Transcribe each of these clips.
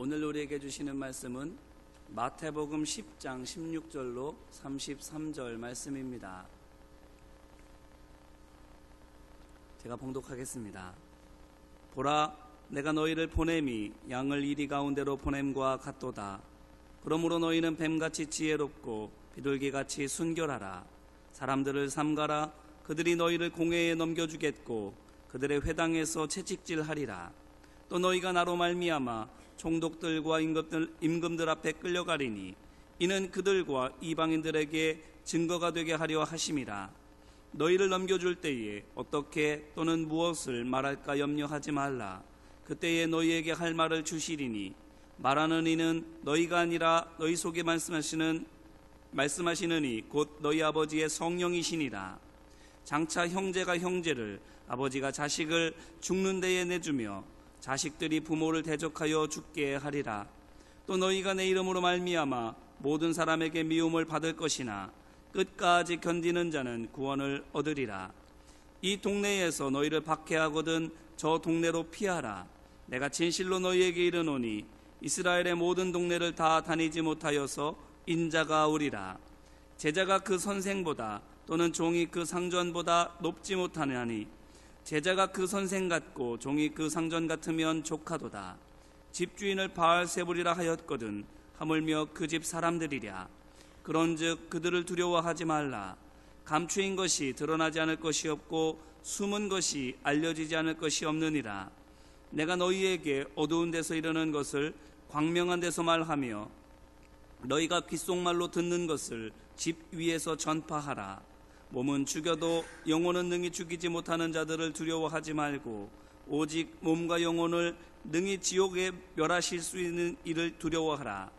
오늘 우리에게 주시는 말씀은 마태복음 10장 16절로 33절 말씀입니다. 제가 봉독하겠습니다. 보라, 내가 너희를 보냄이 양을 이리 가운데로 보냄과 같도다. 그러므로 너희는 뱀같이 지혜롭고 비둘기같이 순결하라. 사람들을 삼가라. 그들이 너희를 공회에 넘겨주겠고 그들의 회당에서 채찍질하리라. 또 너희가 나로 말미암아 총독들과 임금들 앞에 끌려가리니 이는 그들과 이방인들에게 증거가 되게 하려 하심이라. 너희를 넘겨줄 때에 어떻게 또는 무엇을 말할까 염려하지 말라. 그때에 너희에게 할 말을 주시리니 말하는 이는 너희가 아니라 너희 속에 말씀하시느니 곧 너희 아버지의 성령이시니라. 장차 형제가 형제를, 아버지가 자식을 죽는 데에 내주며 자식들이 부모를 대적하여 죽게 하리라. 또 너희가 내 이름으로 말미암아 모든 사람에게 미움을 받을 것이나 끝까지 견디는 자는 구원을 얻으리라. 이 동네에서 너희를 박해하거든 저 동네로 피하라. 내가 진실로 너희에게 이르노니 이스라엘의 모든 동네를 다 다니지 못하여서 인자가 오리라. 제자가 그 선생보다 또는 종이 그 상전보다 높지 못하나니 제자가 그 선생 같고 종이 그 상전 같으면 족하도다. 집주인을 바알세불이라 하였거든 하물며 그 집 사람들이랴. 그런즉 그들을 두려워하지 말라. 감추인 것이 드러나지 않을 것이 없고 숨은 것이 알려지지 않을 것이 없느니라. 내가 너희에게 어두운 데서 이르는 것을 광명한 데서 말하며 너희가 귓속말로 듣는 것을 집 위에서 전파하라. 몸은 죽여도 영혼은 능히 죽이지 못하는 자들을 두려워하지 말고 오직 몸과 영혼을 능히 지옥에 멸하실 수 있는 이를 두려워하라.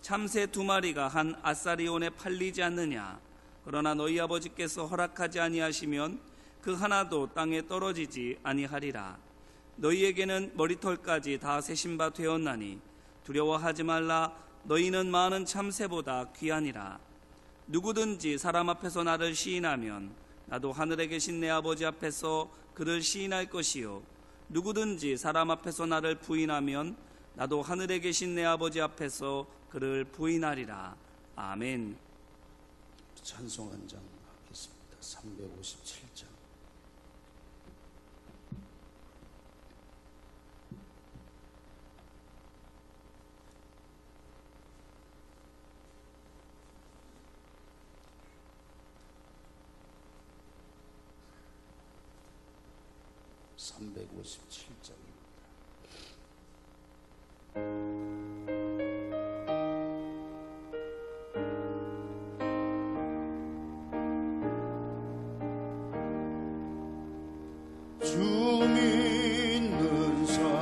참새 2마리가 한 아사리온에 팔리지 않느냐. 그러나 너희 아버지께서 허락하지 아니하시면 그 하나도 땅에 떨어지지 아니하리라. 너희에게는 머리털까지 다 세신 바 되었나니 두려워하지 말라. 너희는 많은 참새보다 귀하니라. 누구든지 사람 앞에서 나를 시인하면 나도 하늘에 계신 내 아버지 앞에서 그를 시인할 것이요 누구든지 사람 앞에서 나를 부인하면 나도 하늘에 계신 내 아버지 앞에서 그를 부인하리라. 아멘. 찬송 한 장 하겠습니다. 357장. 주 믿는 사람이라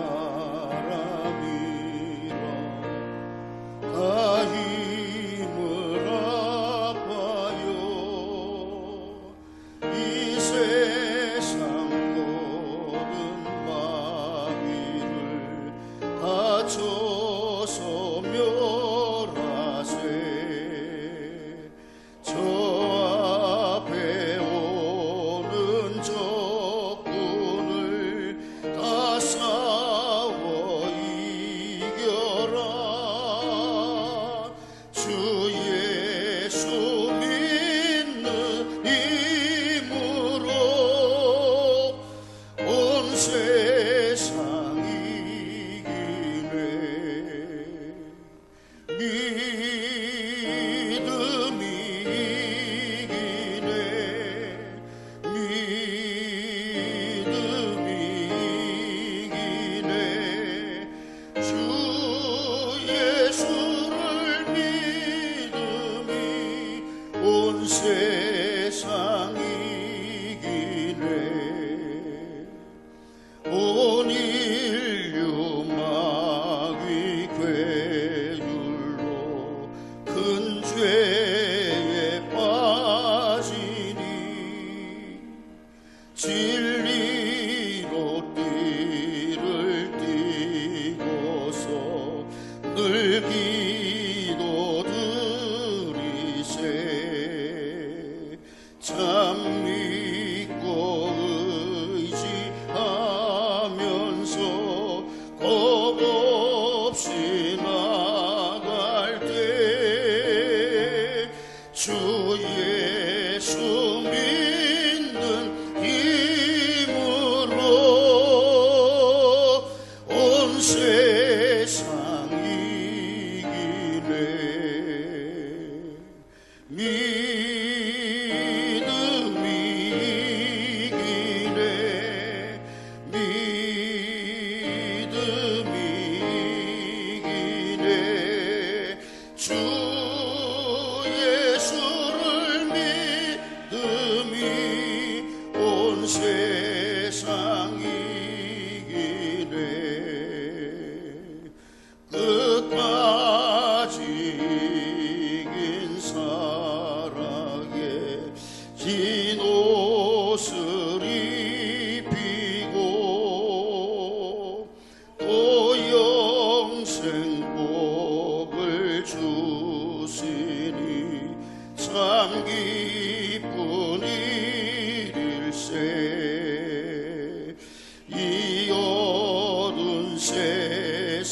다 힘을 아파요. 이 세상 모든 마귀를 다 쳐서 멸하세. 저 앞에 오는 적군을 다 싸워 이겨라. 주 예수 믿는 힘으로 온 세상 이기네. 믿음이 이기네. 믿음이 이기네. 주 예수를 믿음이 온 세상 이기네. 온 인류 마귀 괴율로 큰 죄에 빠지니 진리로 띠를 띠고서 늘 기도 드리세. 참 믿고 의지하면서 겁 없이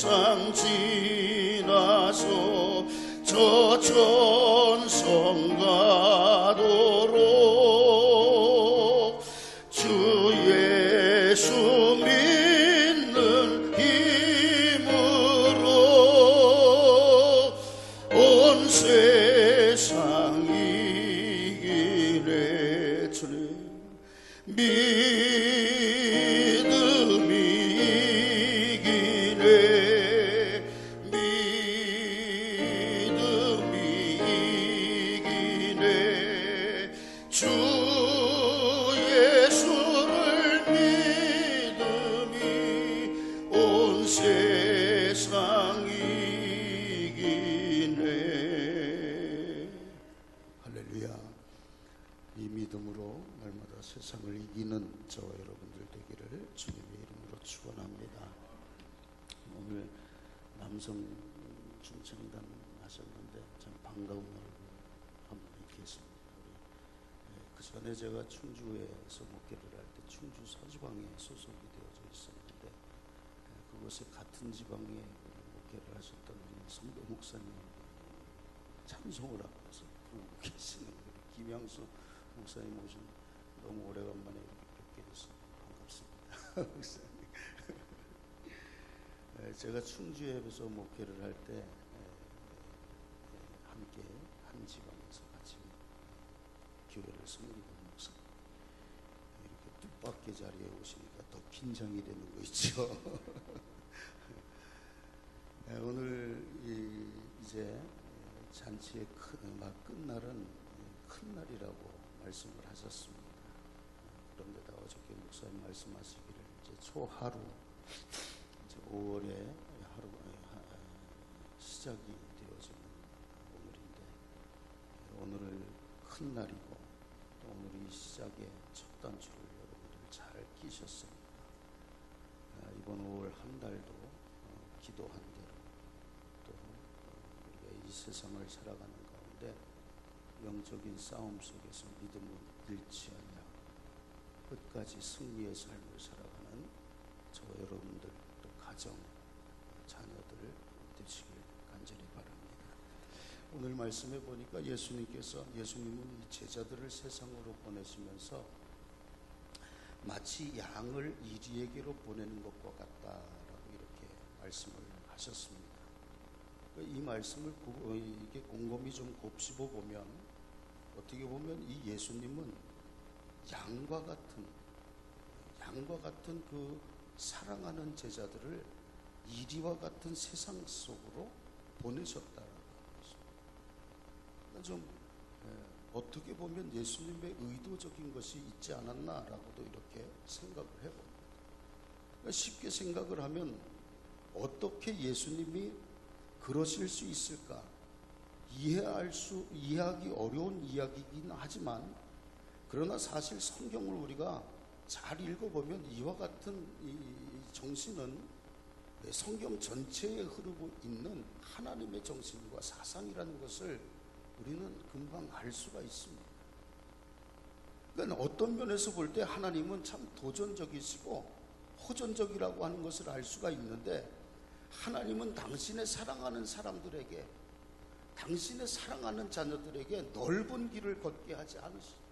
세상 지나서 저 전성 가도록 주 예수 믿는 힘으로 온 세상 이기네. 주님 믿음이 이기네. 믿음이 이기네. 주 예수를 믿음이 온 세상 이기네. 할렐루야. 이 믿음으로 날마다 세상을 이기는 저와 여러분들 되기를 주님의 이름으로 축원합니다. 오늘 남성 중창단 하셨는데 참 반가운 얼굴 한 분 계십니다. 그 전에 제가 충주에서 목회를 할 때 충주 서지방에 소속이 되어져 있었는데 그곳에 같은 지방에 목회를 하셨던 우리 선배 목사님 찬송을 하면서 부르고 계시는 우리 김양수 목사님 오신 너무 오래간만에 이렇게 뵙게 돼서 반갑습니다. 목사님. 제가 충주에서 목회를 할 때 함께 한 지방에서 같이 교회를 섬기던 목사님 이렇게 뜻밖의 자리에 오시니까 더 긴장이 되는 거 있죠. 오늘 이제 잔치의 끝날은 큰 날이라고 말씀을 하셨습니다. 그런데다 어저께 목사님 말씀하시기를 이제 초하루, 이제 5월에 하루 시작이 되어지는 오늘인데 오늘을 큰 날이고 또 오늘 이 시작의 첫 단추를 여러분들 잘 끼셨습니다. 이번 5월 한 달도 기도한 대로 또 우리가 이 세상을 살아가는 가운데 영적인 싸움 속에서 믿음을 잃지 않냐 끝까지 승리의 삶을 살아가는 저와 여러분들 또 가정 자녀들 되시길 간절히 바랍니다. 오늘 말씀해 보니까 예수님은 이 제자들을 세상으로 보내시면서 마치 양을 이리에게로 보내는 것과 같다라고 이렇게 말씀을 하셨습니다. 이 말씀을 이게 곰곰이 좀 곱씹어 보면 어떻게 보면 이 예수님은 양과 같은 그 사랑하는 제자들을 이리와 같은 세상 속으로 보내셨다라는 것입니다. 좀 어떻게 보면 예수님의 의도적인 것이 있지 않았나라고도 이렇게 생각을 해봅니다. 쉽게 생각을 하면 어떻게 예수님이 그러실 수 있을까? 이해하기 어려운 이야기이긴 하지만 그러나 사실 성경을 우리가 잘 읽어보면 이와 같은 이 정신은 성경 전체에 흐르고 있는 하나님의 정신과 사상이라는 것을 우리는 금방 알 수가 있습니다. 그러니까 어떤 면에서 볼 때 하나님은 참 도전적이시고 호전적이라고 하는 것을 알 수가 있는데 하나님은 당신의 사랑하는 사람들에게 당신의 사랑하는 자녀들에게 넓은 길을 걷게 하지 않으시죠.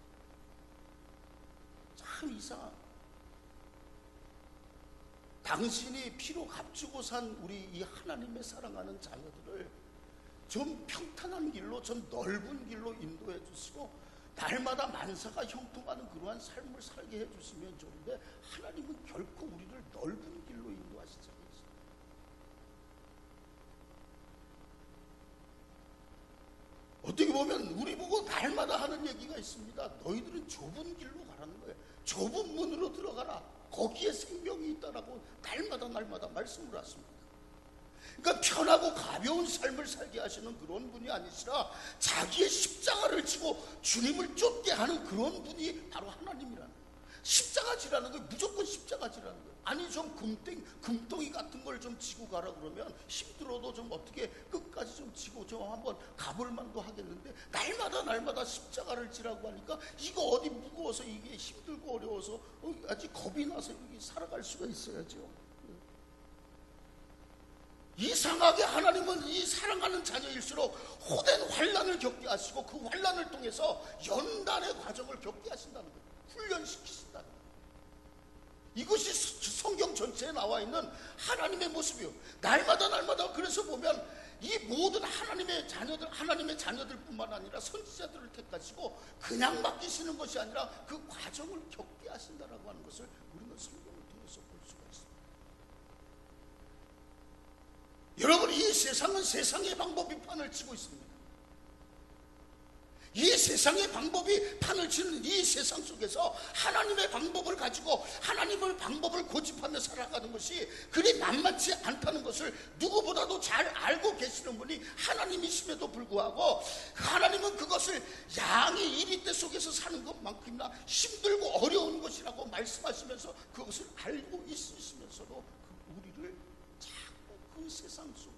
참 이상한. 당신이 피로 값주고 산 우리 이 하나님의 사랑하는 자녀들을 좀 평탄한 길로 좀 넓은 길로 인도해 주시고 날마다 만사가 형통하는 그러한 삶을 살게 해 주시면 좋은데 하나님은 결코 우리를 넓은 길로 인도하시지 않으세요. 어떻게 보면 우리 보고 날마다 하는 얘기가 있습니다. 너희들은 좁은 길로 가라는 거예요. 좁은 문으로 들어가라. 거기에 생명이 있다라고 날마다 말씀을 하십니다. 그러니까 편하고 가벼운 삶을 살게 하시는 그런 분이 아니시라 자기의 십자가를 지고 주님을 쫓게 하는 그런 분이 바로 하나님이라는 거예요. 십자가지라는 거 무조건 십자가지라는 거예요. 아니 좀 금덩이 같은 걸 좀 지고 가라 그러면 힘들어도 좀 어떻게 끝까지 좀 지고 좀 한번 가볼 만도 하겠는데 날마다 십자가를 지라고 하니까 이거 어디 무거워서 이게 힘들고 어려워서 아직 겁이 나서 여기 살아갈 수가 있어야죠. 이상하게 하나님은 이 사랑하는 자녀일수록 호된 환난을 겪게 하시고 그 환난을 통해서 연단의 과정을 겪게 하신다는 거예요. 훈련시키신다는 거예요. 이것이 성경 전체에 나와 있는 하나님의 모습이요. 날마다 그래서 보면 이 모든 하나님의 자녀들뿐만 아니라 선지자들을 택하시고 그냥 맡기시는 것이 아니라 그 과정을 겪게 하신다라고 하는 것을 우리는 성경을 통해서 볼 수가 있습니다. 여러분, 이 세상은 세상의 방법이 판을 치고 있습니다. 이 세상의 방법이 판을 치는 이 세상 속에서 하나님의 방법을 가지고 하나님의 방법을 고집하며 살아가는 것이 그리 만만치 않다는 것을 누구보다도 잘 알고 계시는 분이 하나님이심에도 불구하고 하나님은 그것을 양이 이리때 속에서 사는 것만큼이나 힘들고 어려운 것이라고 말씀하시면서 그것을 알고 있으시면서도 우리를 자꾸 그 세상 속으로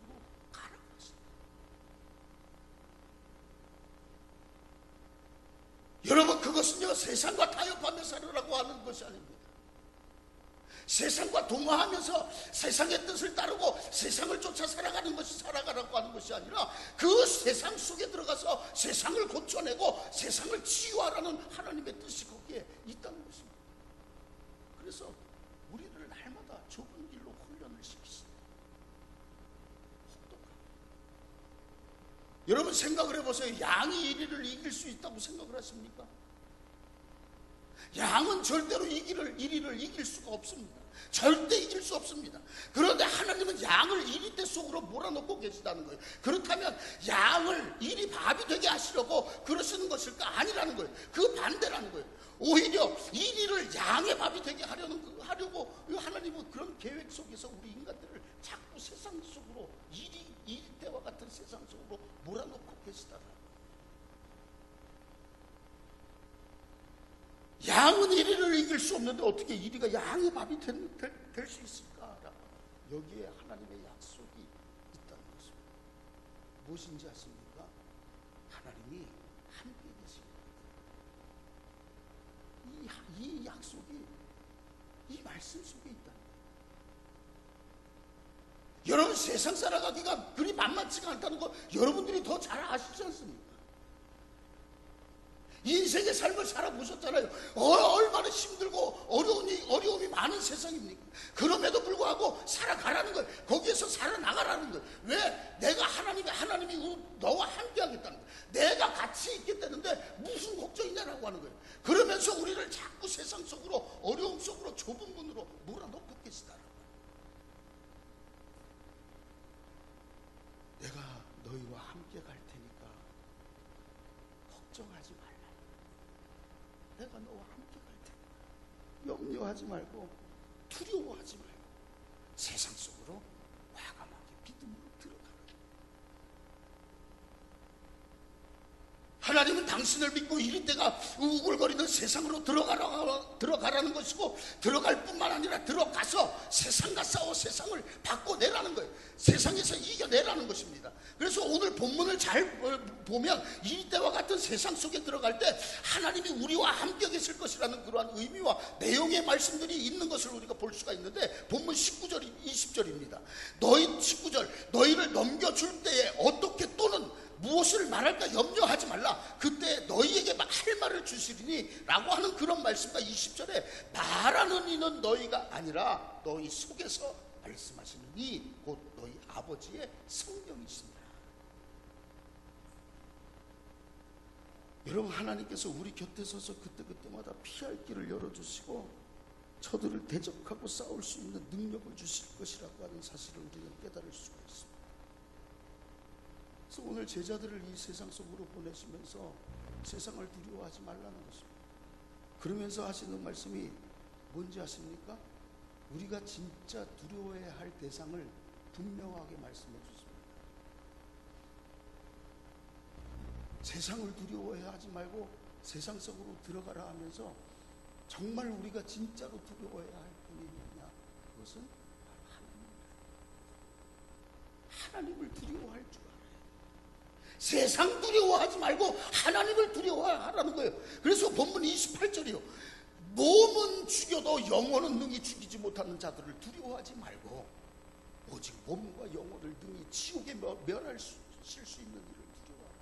여러분, 그것은요 세상과 타협하며 살으라고 하는 것이 아닙니다. 세상과 동화하면서 세상의 뜻을 따르고 세상을 쫓아 살아가라고 하는 것이 아니라 그 세상 속에 들어가서 세상을 고쳐내고 세상을 치유하라는 하나님의 뜻이 거기에 있다는 것입니다. 그래서 우리를 날마다 좁은 길로 훈련을 시키십니다. 여러분, 생각을 해보세요. 양이 이리를 이길 수 있다고 생각을 하십니까? 양은 절대로 이리를 이길 수가 없습니다. 절대 이길 수 없습니다. 그런데 하나님은 양을 이리대 속으로 몰아넣고 계시다는 거예요. 그렇다면 양을 이리 밥이 되게 하시려고 그러시는 것일까? 아니라는 거예요. 그 반대라는 거예요. 오히려 이리를 양의 밥이 되게 하려고 하나님은 그런 계획 속에서 우리 인간들을 자꾸 세상 속으로 이리대와 같은 세상 속으로 몰아넣고 계시다는 양은 이리를 이길 수 없는데 어떻게 이리가 양의 밥이 될 수 있을까? 여기에 하나님의 약속이 있다는 것입니다. 무엇인지 아십니까? 하나님이 함께 계십니다. 이 약속이 이 말씀 속에 있다는 거예요. 여러분, 세상 살아가기가 그리 만만치가 않다는 거 여러분들이 더 잘 아시지 않습니까? 인생의 삶을 살아보셨잖아요. 얼마나 힘들고 어려움이 많은 세상입니까? 그럼에도 불구하고 살아가라는 거예요. 거기에서 살아나가라는 거예요. 왜? 내가 하나님이 너와 함께 하겠다는 거예요. 내가 같이 있겠다는데 무슨 걱정이냐라고 하는 거예요. 그러면서 우리를 자꾸 세상 속으로, 어려움 속으로, 좁은 문으로 몰아넣고 계시다는 거예요. 내가 너희와 함께 갈 테니까 걱정하지 말라. 내가 너와 함께 갈 테니까 염려하지 말고 두려워하지 말고 세상 속으로 과감하게 믿음으로 들어가라. 하나님은 당신을 믿고 이리때가 우글거리는 세상으로 들어가라는 것이고, 들어갈 뿐만 아니라 들어가서 세상과 싸워 세상을 바꿔내라는 거예요. 세상에서 이겨내라는 것입니다. 그래서 오늘 본문을 잘 보면 이리때와 같은 세상 속에 들어갈 때 하나님이 우리와 함께 계실 것이라는 그러한 의미와 내용의 말씀들이 있는 것을 우리가 볼 수가 있는데, 본문 19절 20절입니다. 19절 너희를 넘겨줄 때에 어떻게 또는 무엇을 말할까 염려하지 말라. 그때 너희에게 할 말을 주시리니 라고 하는 그런 말씀과 20절에 말하는 이는 너희가 아니라 너희 속에서 말씀하시는 이 곧 너희 아버지의 성령이십니다. 여러분, 하나님께서 우리 곁에 서서 그때마다 피할 길을 열어주시고 저들을 대적하고 싸울 수 있는 능력을 주실 것이라고 하는 사실을 우리는 깨달을 수가 있습니다. 그래서 오늘 제자들을 이 세상 속으로 보내시면서 세상을 두려워하지 말라는 것입니다. 그러면서 하시는 말씀이 뭔지 아십니까? 우리가 진짜 두려워해야 할 대상을 분명하게 말씀해 주십니다. 세상을 두려워해야 하지 말고 세상 속으로 들어가라 하면서 정말 우리가 진짜로 두려워해야 할 분이 있느냐? 그것은 하나님을 두려워할 줄 알아요. 세상 두려워하지 말고 하나님을 두려워하라는 거예요. 그래서 본문 28절이요. 몸은 죽여도 영혼은 능히 죽이지 못하는 자들을 두려워하지 말고 오직 몸과 영혼을 능히 지옥에 멸하실 수 있는 일을 두려워하라.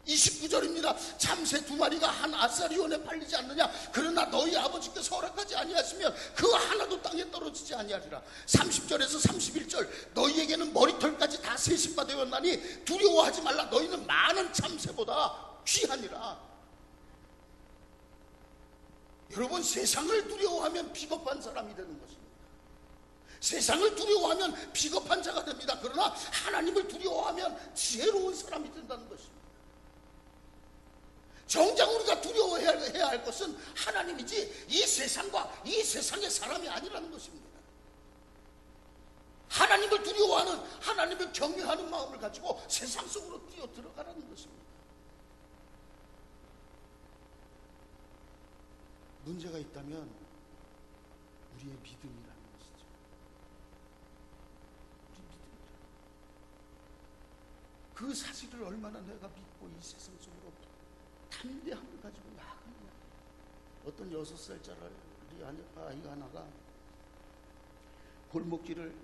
29절입니다. 참새 2마리가 한 아사리온에 팔리지 않느냐? 그러나 너희 아버지께서 허락하지 아니하시면 그 하나도 땅에 떨어지지 아니하리라. 30절에서 31절, 너희에게는 머리털까지 다 세심바 되었나니 두려워하지 말라. 너희는 많은 참새보다 귀하니라. 여러분, 세상을 두려워하면 비겁한 사람이 되는 것입니다. 세상을 두려워하면 비겁한 자가 됩니다. 그러나 하나님을 두려워하면 지혜로운 사람이 된다는 것입니다. 정작 우리가 두려워해야 할 것은 하나님이지 이 세상과 이 세상의 사람이 아니라는 것입니다. 하나님을 두려워하는, 하나님을 경외하는 마음을 가지고 세상 속으로 뛰어 들어가라는 것입니다. 문제가 있다면 우리의 믿음이라는 것이죠. 우리 믿음이라는 그 사실을 얼마나 내가 믿고 이 세상 속으로 담대함을 가지고 나가느냐. 어떤 6살짜리 아이가 하나가 골목길을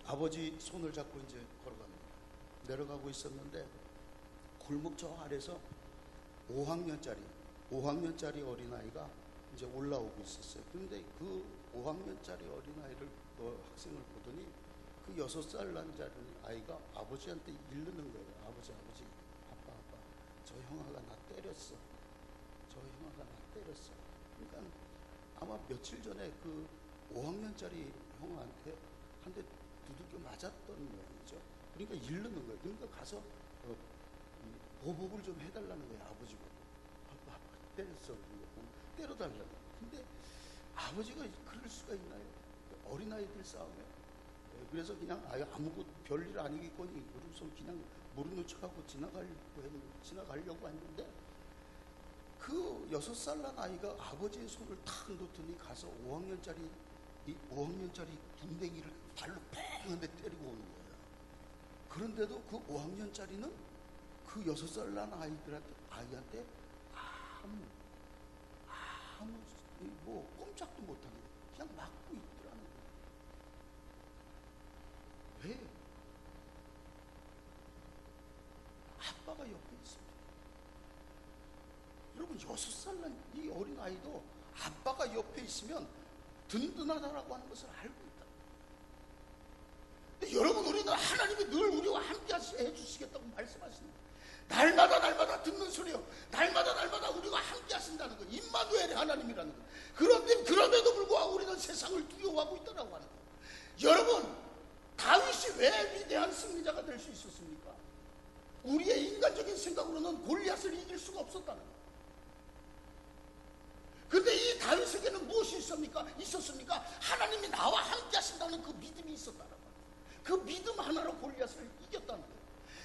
아버지 손을 잡고 이제 걸어갑니다. 내려가고 있었는데 골목 저 아래서 5학년짜리 어린아이가 이제 올라오고 있었어요. 그런데 그 5학년짜리 어린아이를, 학생을 보더니 그 6살 난자리 아이가 아버지한테 이르는 거예요. 아버지, 아빠, 저 형아가 나 때렸어. 그러니까 아마 며칠 전에 그 5학년짜리 형아한테 한 대 두들겨 맞았던 모양이죠. 그러니까 이르는 거예요. 그러니까 가서 보복을 좀 해달라는 거예요. 아버지가. 아빠 때렸어. 때려달라고. 근데 아버지가 그럴 수가 있나요? 어린아이들 싸움에. 그래서 그냥 아무것도 별일 아니겠거니 그러고서 그냥 모르는 척하고 지나가려고 했는데 그 6살 난 아이가 아버지의 손을 탁 놓더니 가서 5학년짜리 궁뎅이를 발로 팽 한 대 때리고 오는 거예요. 그런데도 그 5학년짜리는 그 6살 난 아이한테 아무 꼼짝도 못하는 거예요. 그냥 막고 있더라는 거예요. 왜? 아빠가 옆에 있습니다. 여러분, 6살 난 이 어린아이도 아빠가 옆에 있으면 든든하다라고 하는 것을 알고 있다. 근데 여러분, 우리는 하나님이 늘 우리와 함께 해주시겠다고 말씀하십니다. 날마다 듣는 소리요. 날마다 우리가 함께 하신다는 거예요. 임마누엘의 하나님이라는 거예요. 그런데도 불구하고 우리는 세상을 두려워하고 있다라고 하는 거예요. 여러분, 다윗이 왜 위대한 승리자가 될 수 있었습니까? 우리의 인간적인 생각으로는 골리앗을 이길 수가 없었다는 거예요. 근데 이 다윗에게는 무엇이 있었습니까? 하나님이 나와 함께 하신다는 그 믿음이 있었다는 거예요. 그 믿음 하나로 골리앗을 이겼다는 거예요.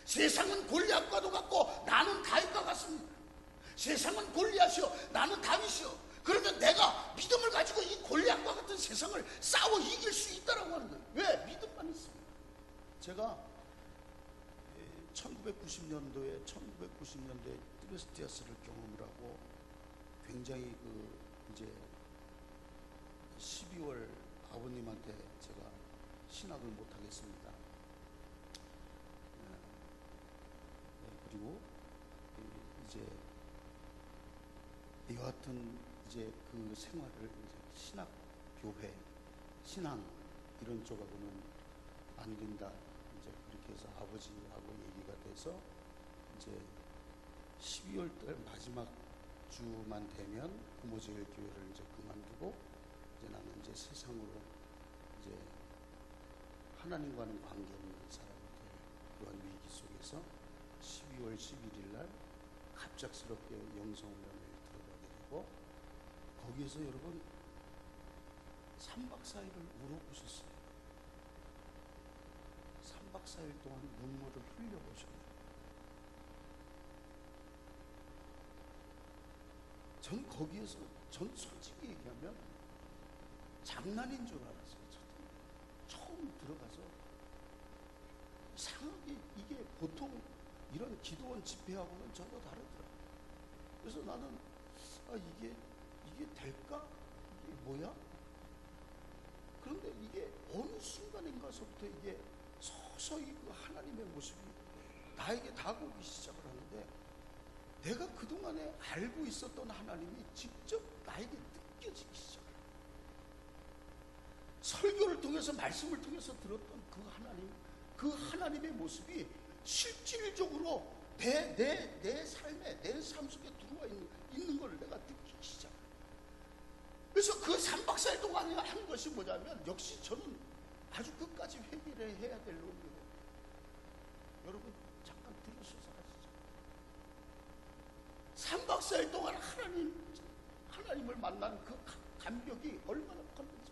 세상은 골리앗과도 같고 나는 다윗과 같습니다. 세상은 골리앗이요, 나는 다윗이요. 그러면 내가 믿음을 가지고 이 골리앗과 같은 세상을 싸워 이길 수 있다라고 하는 거예요. 왜? 믿음만 있습니다. 제가 1990년도에 트레스티아스를 경험을 하고 굉장히 이제 12월 아버님한테 제가 신학을 못 하겠습니다. 그리고 이제 여하튼 이제 그 생활을 이제 신학, 교회, 신앙 이런 쪽하고는 안 된다. 이제 그렇게 해서 아버지하고 얘기가 돼서 이제 12월 달 마지막 주만 되면 부모제일 교회를 이제 그만두고 이제 나는 이제 세상으로 이제 하나님과는 관계 없는 사람이 될 그런 위기 속에서 12월 11일 날 갑작스럽게 영성훈련을 들어가게 되고 거기에서 여러분 3박 4일을 울어보셨어요. 3박 4일 동안 눈물을 흘려보셨나요? 전 거기에서 솔직히 얘기하면 장난인 줄 알았어요. 처음 들어가서 이상하게 이게 보통 이런 기도원 집회하고는 전혀 다르더라고요. 그래서 나는 이게 이게 될까? 이게 뭐야? 그런데 이게 어느 순간인가서부터 이게 서서히 그 하나님의 모습이 나에게 다가오기 시작을 하는데, 내가 그동안에 알고 있었던 하나님이 직접 나에게 느껴지기 시작해요. 설교를 통해서, 말씀을 통해서 들었던 그 하나님의 모습이 실질적으로 내 삶에, 내 삶 속에 들어와 있는 걸 내가 느끼기 시작해요. 그래서 그 3박 4일 동안에 한 것이 뭐냐면, 역시 저는 아주 끝까지 회개를 해야 될 놈이에요. 여러분 잠깐 들으셔서 하시죠. 3박 4일 동안 하나님을 만난 그 감격이 얼마나 컸는지.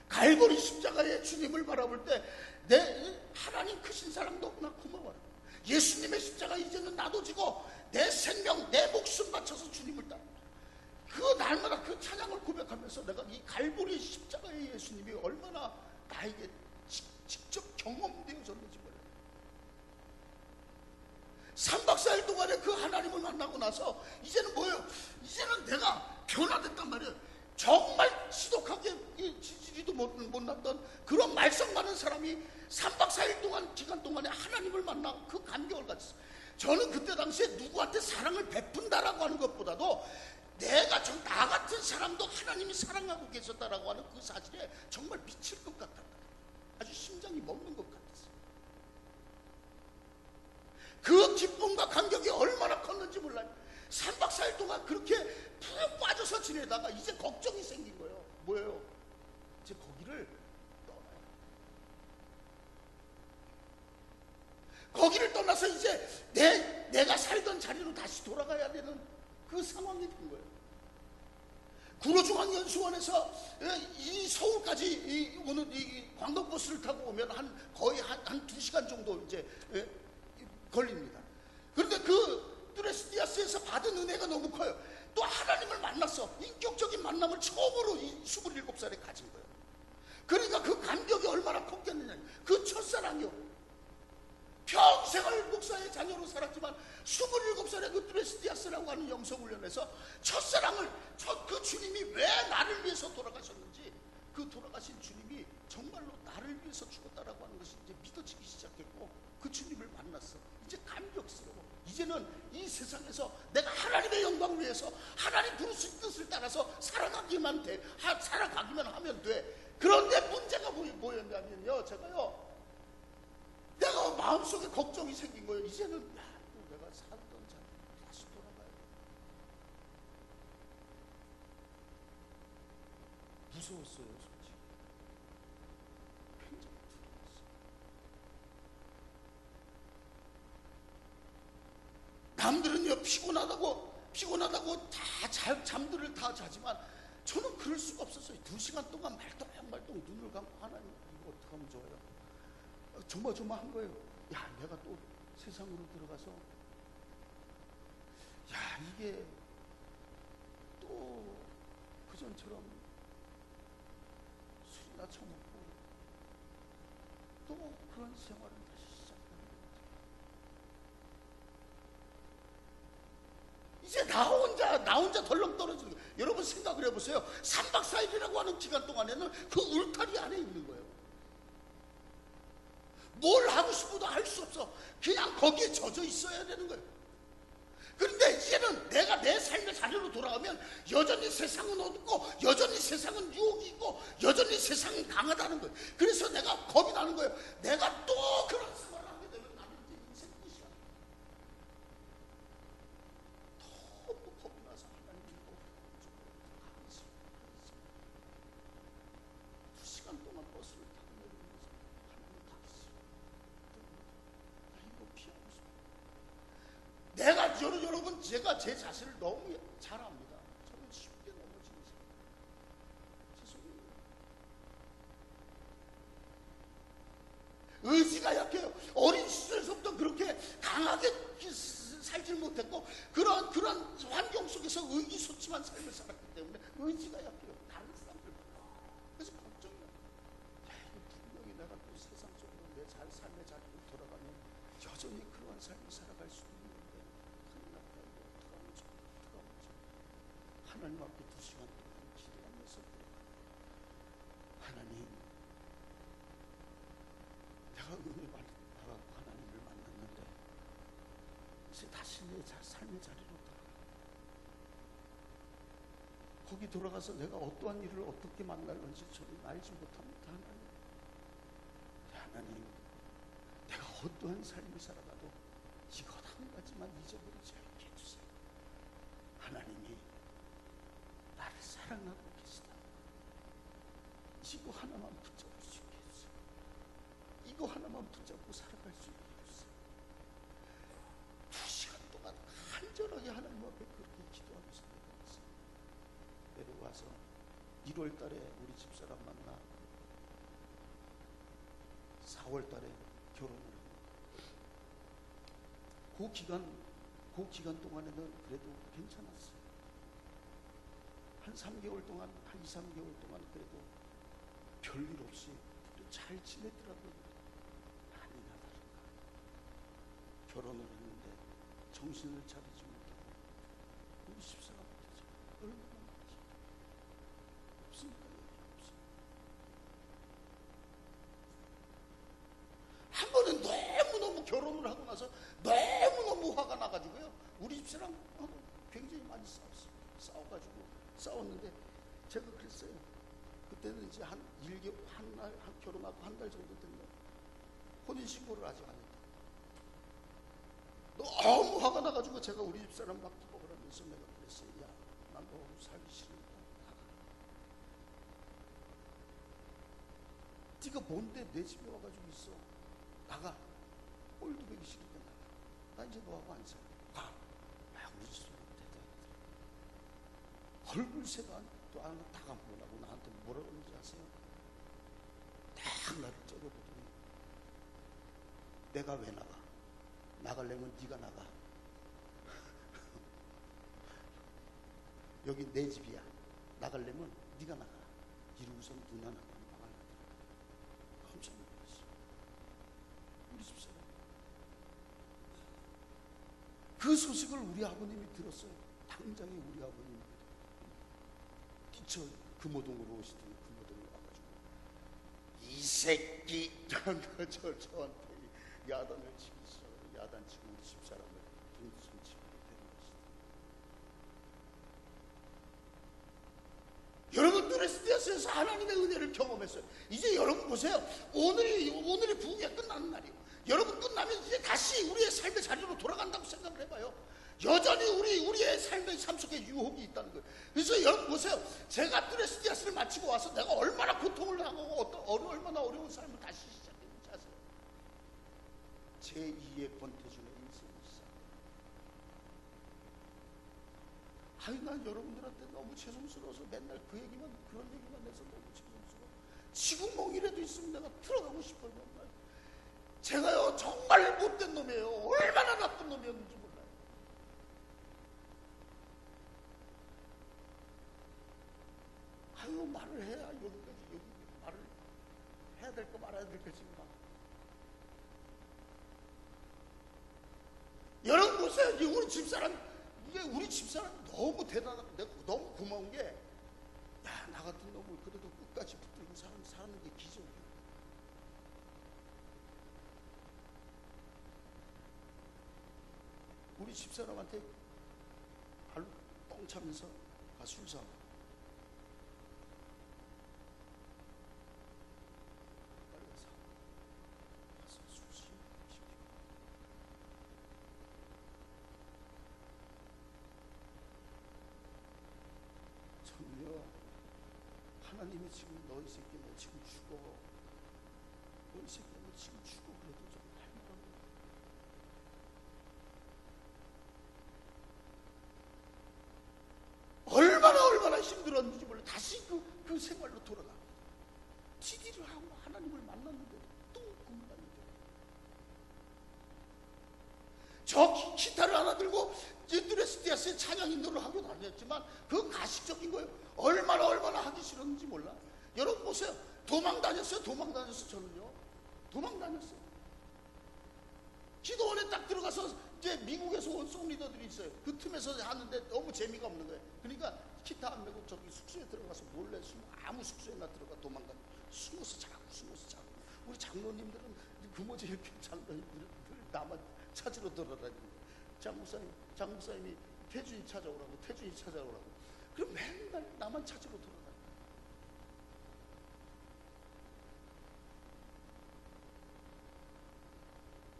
갈보리 십자가의 주님을 바라볼 때 내 하나님 크신 사랑 너무나 고마워요. 예수님의 십자가 이제는 나도 지고 내 생명, 내 목숨 바쳐서 주님을 따릅니다. 그 날마다 그 찬양을 고백하면서 내가 이 갈보리 십자가의 예수님이 얼마나 나에게 직접 경험되어졌는지 몰라요. 3박 4일 동안에 그 하나님을 만나고 나서 이제는 뭐예요? 이제는 내가 변화됐단 말이에요. 정말 지독하게 지지리도 못났던 그런 말썽 많은 사람이 3박 4일 동안 기간 동안에 하나님을 만나 그 감격을 가졌어요. 저는 그때 당시에 누구한테 사랑을 베푼다라고 하는 것보다도 내가 나 같은 사람도 하나님이 사랑하고 계셨다라고 하는 그 사실에 정말 미칠 것 같았다. 아주 심장이 멎는 것 같았어요. 그 기쁨과 감격이 얼마나 컸는지 몰라요. 3박 4일 동안 그렇게 푹 빠져서 지내다가 이제 걱정이 생긴 거예요. 뭐예요? 이제 거기를 떠나요. 거기를 떠나서 이제 내가 살던 자리로 다시 돌아가야 되는 그 상황이 된 거예요. 구로중앙연수원에서 이 서울까지 오는 이 관광버스를 타고 오면 거의 한 2시간 정도 이제 걸립니다. 그런데 그 뚜레스디아스에서 받은 은혜가 너무 커요. 또 하나님을 만났어. 인격적인 만남을 처음으로 27살에 가진 거예요. 그러니까 그 감격이 얼마나 컸겠느냐. 그 첫사랑이요. 평생을 목사의 자녀로 살았지만 27살에 그 뚜레스디아스라고 하는 영성훈련에서 첫사랑을, 그 주님이 왜 나를 위해서 돌아가셨는지, 그 돌아가신 주님이 정말로 나를 위해서 죽었다라고 하는 것이 이제 믿어지기 시작했고, 그 주님을 만났어. 이제 감격스러워. 이제는 이 세상에서 내가 하나님의 영광을 위해서 하나님 부르신 뜻을 따라서 살아가기만 하면 돼. 그런데 문제가 뭐였냐면요, 내가 마음속에 걱정이 생긴 거예요. 이제는 또 내가 살던 자리로 다시 돌아가야 돼. 무서웠어요, 솔직히. 굉장히 두려웠어요. 남들은요, 피곤하다고 다 잠들을 다 자지만 저는 그럴 수가 없었어요. 2시간 동안 말똥말똥 눈을 감고, 하나님 이거 어떻게 하면 좋아요? 조마조마한 거예요. 야, 내가 또 세상으로 들어가서, 야, 이게 또 그전처럼 술이나 처먹고 또 그런 생활을 다시 시작하는 거예요. 이제 나 혼자 덜렁 떨어지는 거예요. 여러분 생각을 해보세요. 3박 4일이라고 하는 기간 동안에는 그 울타리 안에 있는 거예요. 뭘 하고 싶어도 할 수 없어. 그냥 거기에 젖어 있어야 되는 거예요. 그런데 이제는 내가 내 삶의 자리로 돌아가면 여전히 세상은 어둡고, 여전히 세상은 유혹이 있고, 여전히 세상은 강하다는 거예요. 그래서 내가 겁이 나는 거예요. 내가 또 그런 생활을 하게 되면 나는 이제 인생 끝이야. 너무 겁이 나서 하나님이 또 2시간 동안 버스를 타고 내리면서 하나님 다 있어. 나 이거 피하고 싶어. 여러분, 제가 제 자신을 너무 잘 압니다. 저는 쉽게 넘어지는 사람. 죄송해요. 의지가 약해요. 어린 시절에서부터 그렇게 강하게 살질 못했고, 그런 환경 속에서 의기소침한 삶을 살았기 때문에 의지가 약해요. 다른 사람들보다. 그래서 걱정이야. 분명히 내가 또 세상 속으로 내 삶의 자리로 돌아가면 여전히 그러한 삶을 살아갈 수도 있는데, 큰일 났다. 이거 어떡하면 좋아. 하나님 앞에 2시간 동안 기도하면서 하나님, 내가 은혜 받아서 하나님을 만났는데 이제 다시 내 삶의 자리로 돌아가. 거기 돌아가서 내가 어떠한 일을 어떻게 만날는지 저는 알지 못합니다. 하나님, 내가 어떠한 삶을 살아가도 이것 한 가지만 잊어버리지 않게 해주세요. 하나님이 나를 사랑하고 계시다. 이거 하나만 붙잡을 수 있게 해주세요. 이거 하나만 붙잡고 살아갈 수 있게 해주세요. 2시간 동안 간절하게 하나님 앞에 그렇게 기도하면서 내려와서 1월 달에 우리 집사람 만나 4월 달에 결혼을 했고, 그 기간 동안에는 그래도 괜찮았어요. 한 3개월 동안, 한 2, 3개월 동안 그래도 별일 없이 잘 지내더라고요. 아니나 다를까. 결혼을 했는데 정신을 차리지 못하고 우리 집사람한테 얼마나 많지. 없으니까 얘기 없어요. 한 번은 너무너무 결혼을 하고 나서 너무너무 화가 나가지고요. 우리 집사람하고 굉장히 많이 싸웠는데 제가 그랬어요. 그때는 이제 한 결혼하고 한 달 정도 됐는데 혼인신고를 아직 안 했다. 너무 화가 나가지고 제가 우리 집사람 막 부탁을 하면서 내가 그랬어요. 야, 난 너 살기 싫으니까 나가. 네가 뭔데 내 집에 와가지고 있어. 나가. 꼴도 보기 싫으니까 나가. 나 이제 너하고 안 살아. 가. 야, 우리 집사람 대단하더라. 얼굴새도 또 안 다 감고나고 나한테 뭐라 그러는지 아세요? 딱 나를 째려보더니 내가 왜 나가? 나가려면 네가 나가. 여기 내 집이야. 나가려면 네가 나가. 이러고선 눈 하나 깜빡 안 하더라. 깜짝 놀랐어. 우리 집사람. 그 소식을 우리 아버님이 들었어요. 당장에 우리 아버님이 금호동으로 오시더니 금호동으로 와가지고 이 새끼 저한테 야단을 치기 시작하고 야단 치고 우리 집사람을 김순치고 데려갔어요. 여러분, 드레스데스에서 하나님의 은혜를 경험했어요. 이제 여러분 보세요. 오늘이 부흥이 끝나는 날이에요. 여러분, 끝나면 이제 다시 우리의 삶의 자리로 돌아간다고 생각을 해봐요. 여전히 우리의 삶의 삶 속에 유혹이 있다는 거예요. 그래서 여러분 보세요. 제가 드레스디아스를 마치고 와서 내가 얼마나 고통을 당하고 얼마나 어려운 삶을 다시 시작했는지 아세요? 제2의 권태준의 인생이 시작해요. 아유, 난 여러분들한테 너무 죄송스러워서 맨날 그런 얘기만 해서 너무 죄송스러워. 지구멍이라도 있으면 내가 들어가고 싶어요. 맨날. 제가요 정말 못된 놈이에요. 얼마나 나쁜 놈이었는지 몰라요. 아유, 말을 해야 여기 말을 해야 될 거 말아야 될 거 지금 막. 여러분 보세요. 이게 우리 집사람 너무 대단하고 너무 고마운 게, 야, 나 같은 놈을 그래도 끝까지 붙들고 사는 게 기적이야. 우리 집사람한테 발로 뻥 차면서 가 술 사. 빨리 가서 술 시키고. 저는요, 하나님이 지금 너 이 새끼 너 지금 죽어. 너 이 새끼 너 지금 죽어. 그래도 좀 얼마나 힘들었는지 몰라. 다시 그 생활로 돌아가. TD를 하고 하나님을 만났는데 또 공부하는데. 저 기타를 하나 들고 드레스디아스의 찬양 인도를 하고 다녔지만 그 가식적인 거예요. 얼마나 하기 싫었는지 몰라. 여러분 보세요. 도망 다녔어요. 저는요. 도망 다녔어요. 기도원에 딱 들어가서 이제 미국에서 온 송리더들이 있어요. 그 틈에서 하는데 너무 재미가 없는 거예요. 그러니까 기타 안 메고 저기 숙소에 들어가서 몰래 아무 숙소에나 들어가 도망가 숨어서 자고. 우리 장로님들은 금오지 이렇게 장로님들을 나만 찾으러 돌아다니고 장목사님이 태준이 찾아오라고 그럼 맨날 나만 찾으러 돌아다니고.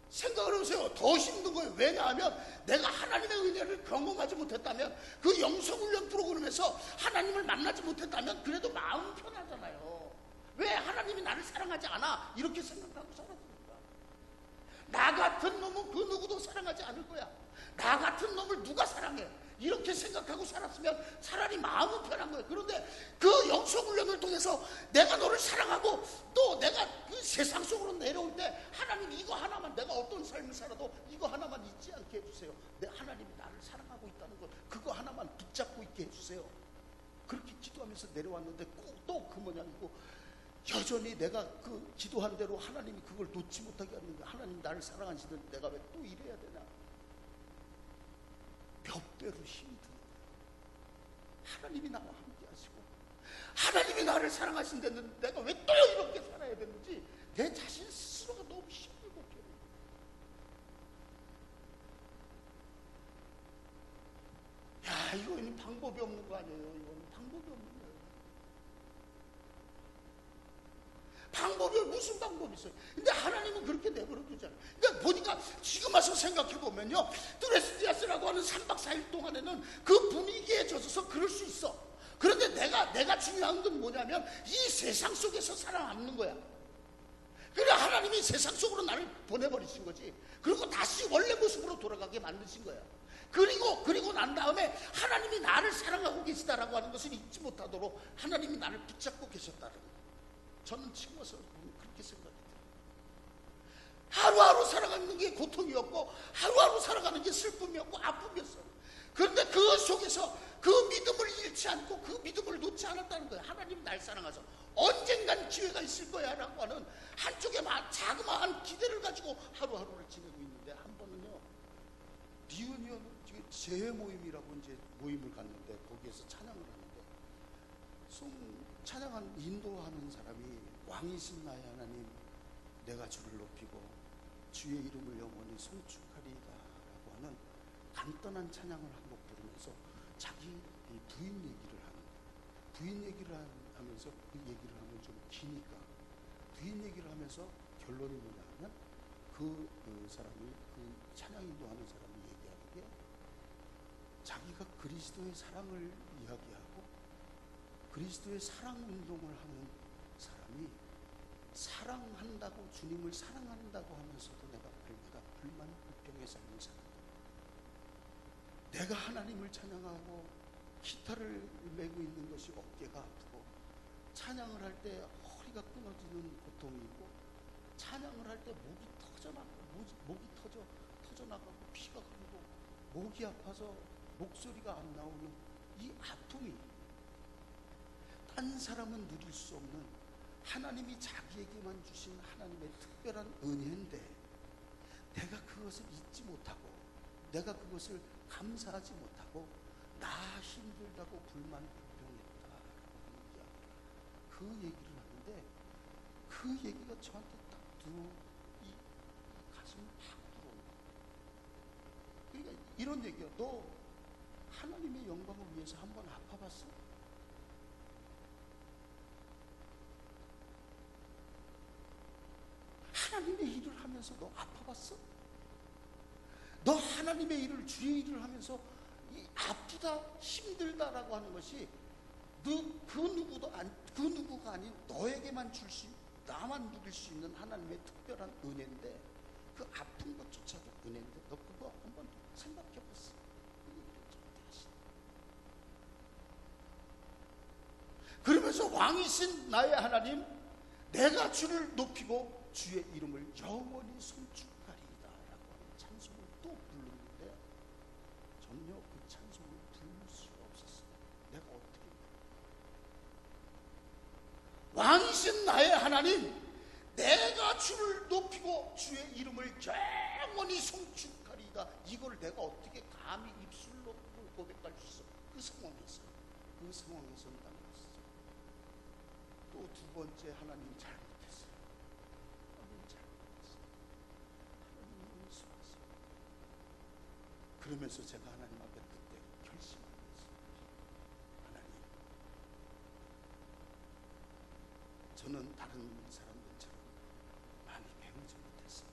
생각을 해보세요. 더 힘든 거예요. 왜냐하면 내가 하나님의 은혜를 경험하지 못했다면, 그 영성훈련 프로그램에서 하나님을 만나지 못했다면 그래도 마음 편하잖아요. 왜 하나님이 나를 사랑하지 않아? 이렇게 생각하고 살았으니까. 나 같은 놈은 그 누구도 사랑하지 않을 거야. 나 같은 놈을 누가 사랑해? 이렇게 생각하고 살았으면 차라리 마음은 편한 거예요. 그런데 그 영성훈련을 통해서 내가 너를 사랑하고 또 내가 그 세상 속으로 내려올 때 하나님 이거 하나만, 내가 어떤 삶을 살아도 이거 하나만 잊지 않게 해주세요. 하나님이 나를 사랑하고 있다는 것, 그거 하나만 붙잡고 있게 해주세요. 그렇게 기도하면서 내려왔는데 꼭 또 그 모양이고, 여전히 내가 그 기도한 대로 하나님이 그걸 놓지 못하게 하는 거야. 하나님 나를 사랑하시는데 내가 왜 또 이래야 되나? 몇 배로 힘이 드는 거예요. 하나님이 나와 함께 하시고 하나님이 나를 사랑하신다는 내가 왜 또 이렇게 살아야 되는지 내 자신 스스로가 너무 힘들고 괴로워요. 야, 이거는 방법이 없는 거 아니에요. 이거는 방법이 없는 거예요. 방법이 무슨 방법이 있어요? 근데 하나님은 그렇게 내버려 두잖아요. 그러니까 보니까 지금 와서 생각해 보면요, 드레스디아스라고 하는 3박 4일 동안에는 그 분위기에 젖어서 그럴 수 있어. 그런데 내가 중요한 건 뭐냐면 이 세상 속에서 살아남는 거야. 그래, 하나님이 세상 속으로 나를 보내버리신 거지. 그리고 다시 원래 모습으로 돌아가게 만드신 거야. 그리고 난 다음에 하나님이 나를 사랑하고 계시다라고 하는 것을 잊지 못하도록 하나님이 나를 붙잡고 계셨다는 거야. 저는 지금 와서 그렇게 생각해요. 하루하루 살아가는 게 고통이었고, 하루하루 살아가는 게 슬픔이었고 아픔이었어요. 그런데 그 속에서 그 믿음을 잃지 않고 그 믿음을 놓지 않았다는 거예요. 하나님 날 사랑하셔서 언젠간 기회가 있을 거야 라고 하는 한쪽에 자그마한 기대를 가지고 하루하루를 지내고 있는데, 한 번은요, 리유니언 재회 모임이라고 이제 모임을 갔는데, 거기에서 찬양을 하는데 찬양한 인도하는 사람이 왕이신 나의 하나님 내가 주를 높이고 주의 이름을 영원히 송축하리이다 라고 하는 간단한 찬양을 한 곡 부르면서 자기 부인 얘기를 하는 거예요. 부인 얘기를 하면서 그 얘기를 하면 좀 기니까 부인 얘기를 하면서 결론이 뭐냐 하면 그 사람이, 그 찬양 인도하는 사람이 얘기하는 게, 자기가 그리스도의 사랑을 이야기하고 그리스도의 사랑 운동을 하는 사람이 사랑한다고, 주님을 사랑한다고 하면서도 내가 날마다 불만 불평의 삶을 살았다. 내가 하나님을 찬양하고 기타를 메고 있는 것이 어깨가 아프고, 찬양을 할 때 허리가 끊어지는 고통이 있고, 찬양을 할 때 목이 터져나가고 피가 흐르고 목이 아파서 목소리가 안 나오는 이 아픔이 딴 사람은 누릴 수 없는 하나님이 자기에게만 주신 하나님의 특별한 은혜인데, 내가 그것을 잊지 못하고 내가 그것을 감사하지 못하고 나 힘들다고 불만 불평했다라고 하는 그 얘기를 하는데, 그 얘기가 저한테 딱 이 가슴을 팍 들어오는 거예요. 그러니까 이런 얘기야. 너 하나님의 영광을 위해서 한번 아파봤어? 하나님의 일을 하면서 너 아파봤어? 너 하나님의 일을, 주의 일을 하면서 이 아프다, 힘들다라고 하는 것이 그 누구가 아닌 너에게만 나만 누릴 수 있는 하나님의 특별한 은혜인데, 그 아픈 것조차도 은혜인데 너 그거 한번 생각해봤어? 그러면서 왕이신 나의 하나님 내가 주를 높이고 주의 이름을 영원히 송축하리이다 라고 하는 찬송을 또 부르는데, 전혀 그 찬송을 부를 수가 없었어요. 내가 어떻게 왕이신 나의 하나님 내가 주를 높이고 주의 이름을 영원히 송축하리이다, 이걸 내가 어떻게 감히 입술로 고백할 수 있어? 그 상황에서 그 그 상황에서 남았어요. 또 두 번째, 하나님 잘못했어요. 하나님 잘못했어요. 하나님 용서하세요. 그러면서 제가 하나님 앞에 그때 결심하겠어요. 하나님, 저는 다른 사람들처럼 많이 배우지 못했어요.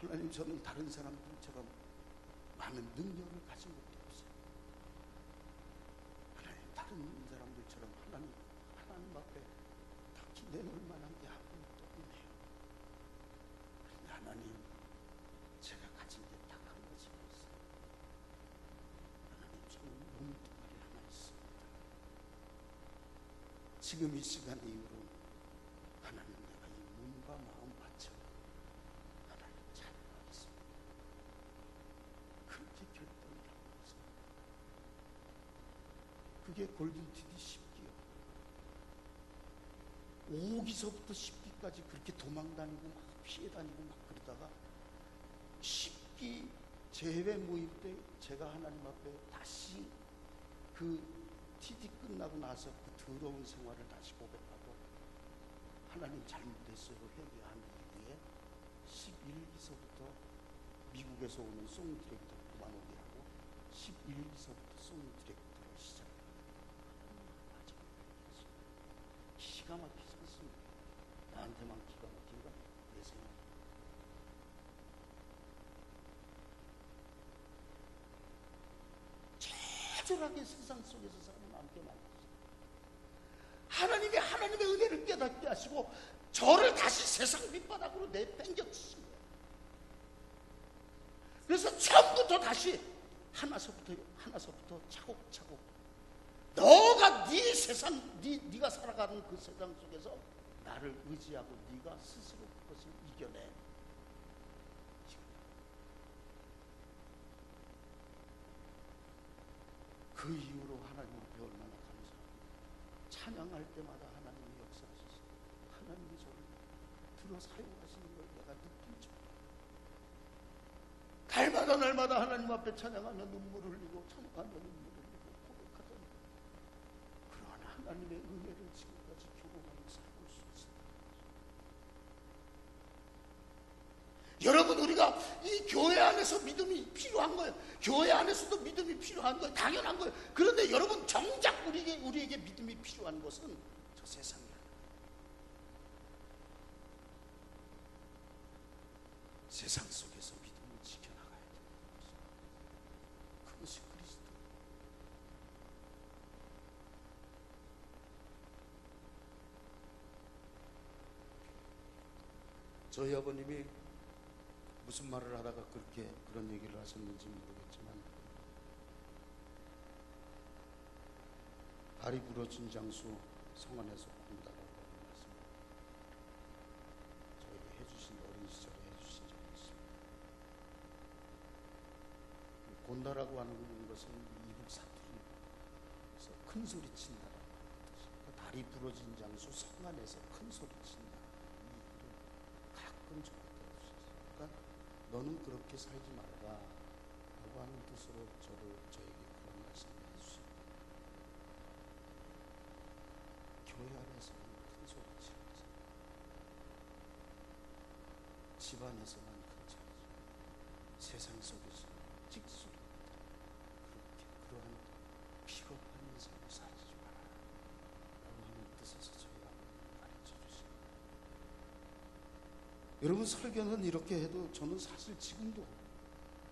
하나님, 저는 다른 사람들처럼 많은 능력을 가진 것도 없어요. 하나님, 다른 사람들처럼 하나님 앞에 딱히 내놓을 만한 게 아무것도 없네요. 그런데 하나님, 제가 가진 게 딱 한 가지가 있어요. 하나님, 저는 몸뚱아리 하나 있습니다. 지금 이 시간 이후로 하나님, 내가 이 몸과 마음 바쳐 하나님 찬양하겠습니다. 그렇게 결단을 하고 있습니다. 그게 골든티디 10기요. 5기서부터 10기까지 그렇게 도망다니고 막 피해 다니고 막 그러다가 10기 재회 모임 때 제가 하나님 앞에 다시 그 TD 끝나고 나서 그 더러운 생활을 다시 고백하고 하나님 잘못했어요 회개한 이후에 11기서부터 미국에서 오는 송 디렉터 그만오게 하고 11기서부터 송 디렉터로 시작합니다. 기가 막히지 않습니까? 나한테만 기가 막힌가? 내 생각. 처절하게 세상 속에서 사는 남게 만났어요. 하나님의 은혜를 깨닫게 하시고 저를 다시 세상 밑바닥으로 내팽겨치신 거예요. 그래서 처음부터 다시 하나서부터 차곡차곡 너가 네 세상, 네가 살아가는 그 세상 속에서 나를 의지하고 네가 스스로 그것을 이겨내. 그 이후로 하나님 앞에 얼마나 감사합니다. 찬양할 때마다 하나님이 역사하셔서 하나님이 저를 들어 사용하시는 걸 내가 느낀 적. 날마다 하나님 앞에 찬양하며 눈물을 흘리고 찬양하며 눈물을 흘리고 고백하던 그러한 하나님의 은혜를 지금까지 경험하며 살고 있습니다. 여러분, 우리가 이 교회 안에서 믿음이 필요한 거예요. 교회 안에서도 믿음이 필요한 거예요. 당연한 거예요. 그런데 여러분, 정작 우리에게 믿음이 필요한 것은 저 세상이에요. 세상 속에서 믿음을 지켜나가야 되는 것입니다. 그것이 그리스도. 저희 아버님이 무슨 말을 하다가 그런 얘기를 하셨는지 모르겠지만 다리 부러진 장수 성안에서 곤다라고 말씀을 저에게 해주신, 어린 시절에 해주신 적이 있습니다. 곤다라고 하는 것은 이북 사투리입니다. 그래서 큰 소리 친다라고 하는 뜻입니다. 다리 부러진 장수 성안에서 큰 소리 친다. 이 일을 가끔 저한테 해주셨어요. 그러니까 너는 그렇게 살지 말아라 라고 하는 뜻으로 저에게 그런 말씀을 해주십니다. 교회 안에서는 큰 소리 치면서 집안에서만 큰 소리 치면서 세상 속에서는 찍소리입니다. 그러한 비겁한 인생을 살지 마라 라고 하는 뜻에서 저희 아버님이 가르쳐 주십니다. 여러분, 설교는 이렇게 해도 저는 사실 지금도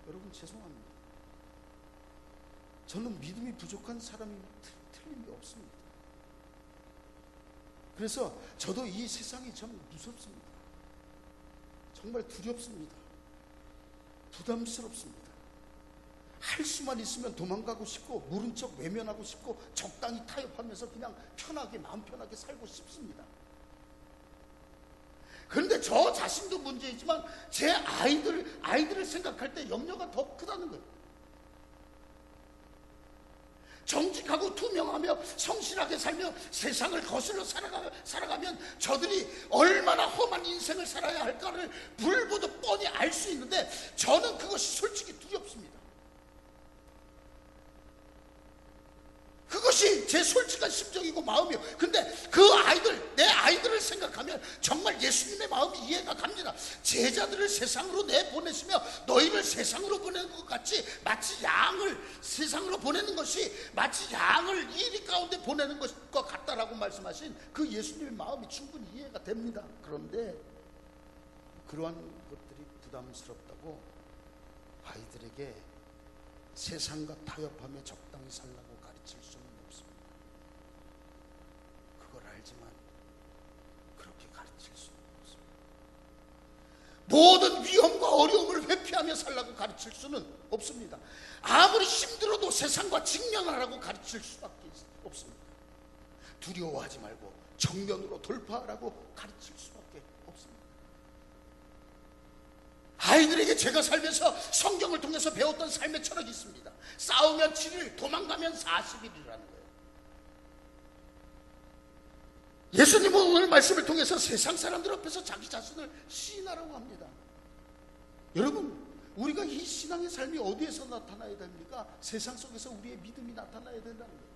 여러분 죄송합니다. 저는 믿음이 부족한 사람이 틀림이 없습니다. 그래서 저도 이 세상이 참 무섭습니다. 정말 두렵습니다. 부담스럽습니다. 할 수만 있으면 도망가고 싶고 모른 척 외면하고 싶고 적당히 타협하면서 그냥 편하게, 마음 편하게 살고 싶습니다. 그런데 저 자신도 문제이지만 제 아이들을 생각할 때 염려가 더 크다는 거예요. 정직하고 투명하며 성실하게 살며 세상을 거슬러 살아가면 저들이 얼마나 험한 인생을 살아야 할까를 불보듯 뻔히 알 수 있는데 저는 그것이 솔직히 두렵습니다. 그게 제 솔직한 심정이고 마음이요. 근데 그 아이들, 내 아이들을 생각하면 정말 예수님의 마음이 이해가 갑니다. 제자들을 세상으로 내보내시며 너희를 세상으로 보내는 것 같이, 마치 양을 세상으로 보내는 것이 마치 양을 이리 가운데 보내는 것과 같다라고 말씀하신 그 예수님의 마음이 충분히 이해가 됩니다. 그런데 그러한 것들이 부담스럽다고 아이들에게 세상과 타협하며 적당히 살라고 가르칠 수는 없습니다. 그걸 알지만 그렇게 가르칠 수는 없습니다. 모든 위험과 어려움을 회피하며 살라고 가르칠 수는 없습니다. 아무리 힘들어도 세상과 직면하라고 가르칠 수밖에 없습니다. 두려워하지 말고 정면으로 돌파하라고 가르칠 수밖에 없습니다. 아이들에게 제가 살면서 성경을 통해서 배웠던 삶의 철학이 있습니다. 싸우면 7일, 도망가면 40일이라는 거예요. 예수님은 오늘 말씀을 통해서 세상 사람들 앞에서 자기 자신을 시인하라고 합니다. 여러분, 우리가 이 신앙의 삶이 어디에서 나타나야 됩니까? 세상 속에서 우리의 믿음이 나타나야 된다는 거예요.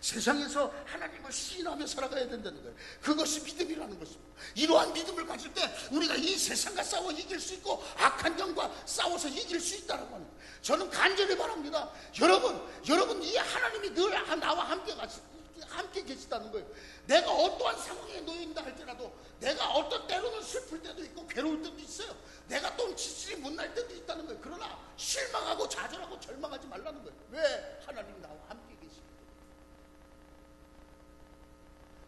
세상에서 하나님을 시인하며 살아가야 된다는 거예요. 그것이 믿음이라는 것입니다. 이러한 믿음을 가질 때 우리가 이 세상과 싸워 이길 수 있고 악한 영과 싸워서 이길 수 있다는 거예요. 저는 간절히 바랍니다. 여러분 이 하나님이 늘 나와 함께 계시다는 거예요. 내가 어떠한 상황에 놓인다 할지라도, 내가 어떤 때로는 슬플 때도 있고 괴로울 때도 있어요. 내가 또 지질이 못날 때도 있다는 거예요. 그러나 실망하고 좌절하고 절망하지 말라는 거예요. 왜? 하나님이 나와 함께 계시기 때문에.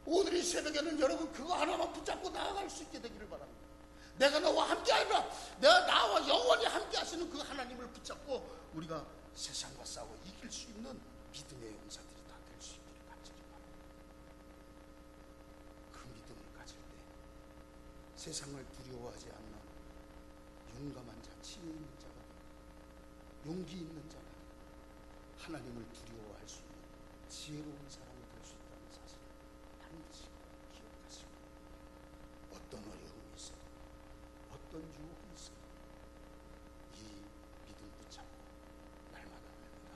오늘 이 새벽에는 여러분 그거 하나만 붙잡고 나아갈 수 있게 되기를 바랍니다. 내가 너와 함께 하리라, 내가 나와 영원히 함께 하시는 그 하나님을 붙잡고 우리가 세상과 싸워 이길 수 있는 믿음의 용사들이 다 될 수 있기를 간절히 바랍니다. 그 믿음을 가질 때 세상을 두려워하지 않는 용감한 자, 지혜 있는 자가 되고 용기 있는 자가 되고 하나님을 두려워할 수 있는 지혜로운 사람이 될 수 있다는 사실을 반드시 기억하시고, 어떤 어려움이 있어도 어떤 유혹이 있어도 이 믿음 붙잡고 날마다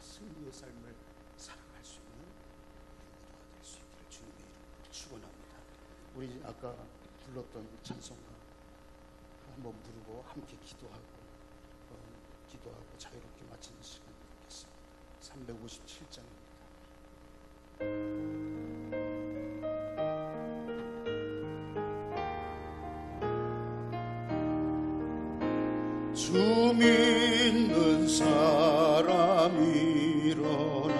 승리의 삶을 살아갈 수 있는 우리 모두가 될 수 있기를 주님의 이름으로 축원합니다. 우리 아까 불렀던 찬송가 한번 부르고 함께 기도하고 자유롭게 마치는 시간 갖겠습니다. 357장입니다. 주 믿는 사람 일어나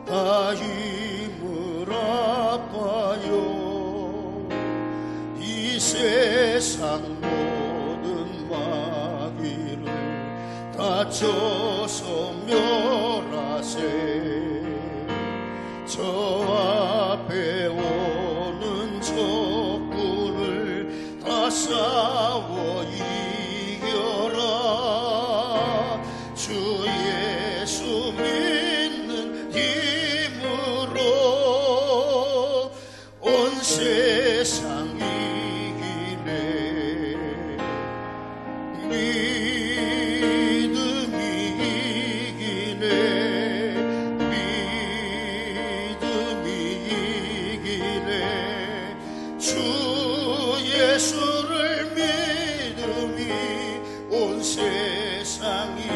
다 힘을 아파요. 이 세상 모든 마귀를 다쳐서 멸하세. 저 앞에 오는 적군을 다 싸워 이겨라. 주 예수 믿는 힘으로 온 세상 이기네. 믿음이 이기네. 믿음이 이기네. 주 예수를 믿음이 온 세상 이기네.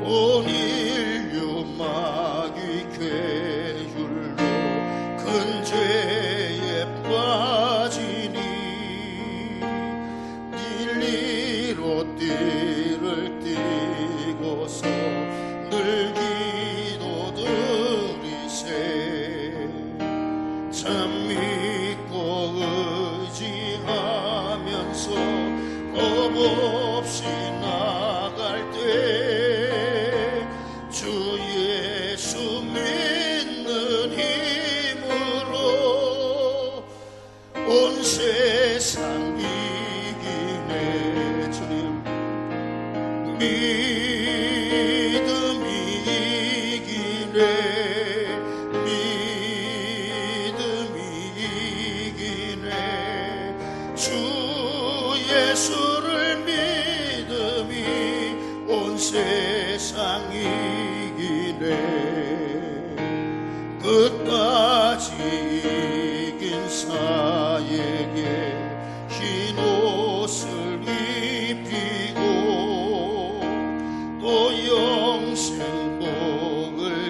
온 인류 마귀 괴율로 큰 죄에 빠지니 진리로 띠를 띠고서 늘 기도드리세. 참 믿고 의지하면서 겁 없이 나갈 때 끝까지 이긴 사에게 흰 옷을 입히고 또 영생복을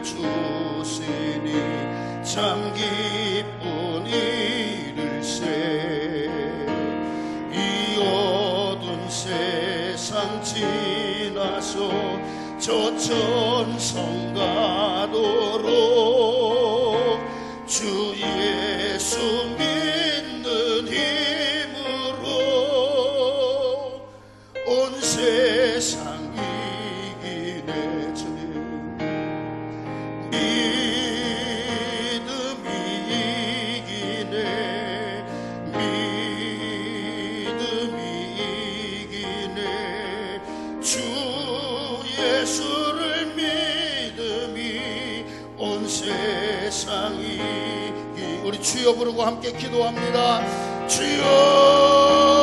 주시니 참 기쁜 일일세. 이 어두운 세상 지나서 저 천성 가도록 주 예수 믿는 힘으로 온 세상 이기네. 주님 믿음이 이기네. 믿음이 이기네. 주 예수를 믿음이 온 세상이. 우리 주여 부르고 함께 기도합니다. 주여